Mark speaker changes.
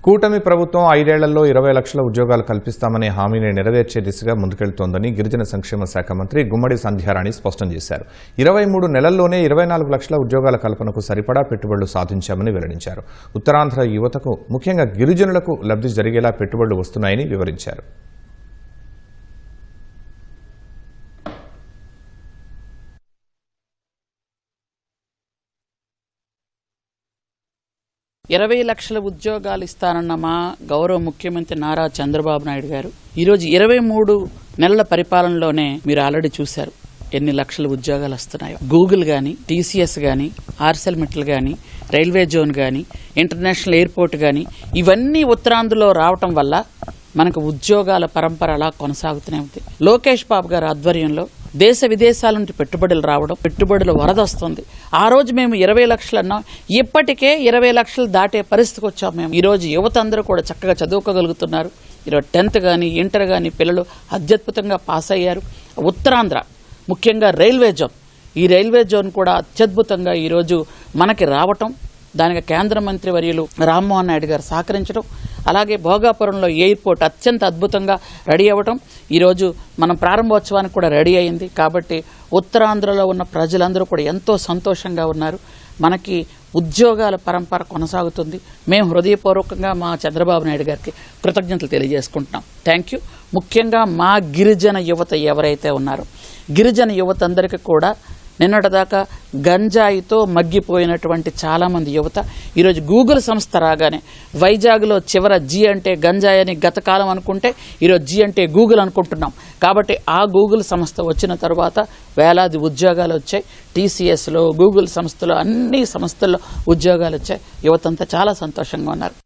Speaker 1: కూటమి ప్రభుత్వం 5 ఏళ్లలో 20 లక్షల ఉద్యోగాలు కల్పిస్తామనే హామీని నెరవేర్చే దిశగా ముందుకెళ్తోందని గిరిజన సంక్షేమ శాఖ మంత్రి గుమ్మడి సంధ్యారాణి స్పష్టం చేశారు. 23 నెలల్లోనే 24 లక్షల ఉద్యోగాల కల్పనకు సరిపడా పెట్టుబడులు సాధించామని వెల్లడించారు. ఉత్తరాంధ్ర యువతకు, ముఖ్యంగా గిరిజనులకు లబ్ధి జరిగేలా పెట్టుబడులు వస్తున్నాయని వివరించారు.
Speaker 2: ఇరవై లక్షల ఉద్యోగాలు ఇస్తానన్న మా గౌరవ ముఖ్యమంత్రి నారా చంద్రబాబు నాయుడు గారు ఈరోజు 23 నెలల పరిపాలనలోనే మీరు ఆల్రెడీ చూశారు ఎన్ని లక్షల ఉద్యోగాలు వస్తున్నాయో. గూగుల్ కానీ, టీసీఎస్ కానీ, ఆర్సెల్మెటల్ కానీ, రైల్వే జోన్ కానీ, ఇంటర్నేషనల్ ఎయిర్పోర్ట్ కానీ ఇవన్నీ ఉత్తరాంధ్రలో రావటం వల్ల మనకు ఉద్యోగాల పరంపర అలా కొనసాగుతూనే ఉంది. లోకేష్ బాబు గారి ఆధ్వర్యంలో దేశ విదేశాల నుండి పెట్టుబడులు రావడం, పెట్టుబడుల వరద వస్తుంది. ఆ రోజు మేము 20 లక్షలు అన్నాం, ఇప్పటికే 20 లక్షలు దాటే పరిస్థితికి వచ్చాం. మేము ఈరోజు యువత అందరూ కూడా చక్కగా చదువుకోగలుగుతున్నారు. ఈరోజు 10th కానీ, ఇంటర్ కానీ పిల్లలు అత్యద్భుతంగా పాస్ అయ్యారు. ఉత్తరాంధ్ర ముఖ్యంగా రైల్వే జోన్, ఈ రైల్వే జోన్ కూడా అత్యద్భుతంగా ఈరోజు మనకి రావటం, దానికి కేంద్ర మంత్రి వర్యులు రామ్మోహన్ నాయుడు గారు సహకరించడం, అలాగే భోగాపురంలో ఎయిర్పోర్ట్ అత్యంత అద్భుతంగా రెడీ అవ్వటం, ఈరోజు మనం ప్రారంభోత్సవానికి కూడా రెడీ అయింది. కాబట్టి ఉత్తరాంధ్రలో ఉన్న ప్రజలందరూ కూడా ఎంతో సంతోషంగా ఉన్నారు. మనకి ఉద్యోగాల పరంపర కొనసాగుతుంది. మేము హృదయపూర్వకంగా మా చంద్రబాబు నాయుడు గారికి కృతజ్ఞతలు తెలియజేసుకుంటున్నాం. Thank you. ముఖ్యంగా మా గిరిజన యువత ఎవరైతే ఉన్నారో, గిరిజన యువత అందరికీ కూడా నిన్నటిదాకా గంజాయితో మగ్గిపోయినటువంటి చాలామంది యువత ఈరోజు గూగుల్ సంస్థ రాగానే వైజాగ్లో చివర జీ అంటే గంజాయి అని గత కాలం అనుకుంటే ఈరోజు జీ అంటే గూగుల్ అనుకుంటున్నాం. కాబట్టి ఆ గూగుల్ సంస్థ వచ్చిన తర్వాత వేలాది ఉద్యోగాలు వచ్చాయి. టీసీఎస్లో, గూగుల్ సంస్థలో, అన్ని సంస్థల్లో ఉద్యోగాలు వచ్చాయి. యువతంతా చాలా సంతోషంగా ఉన్నారు.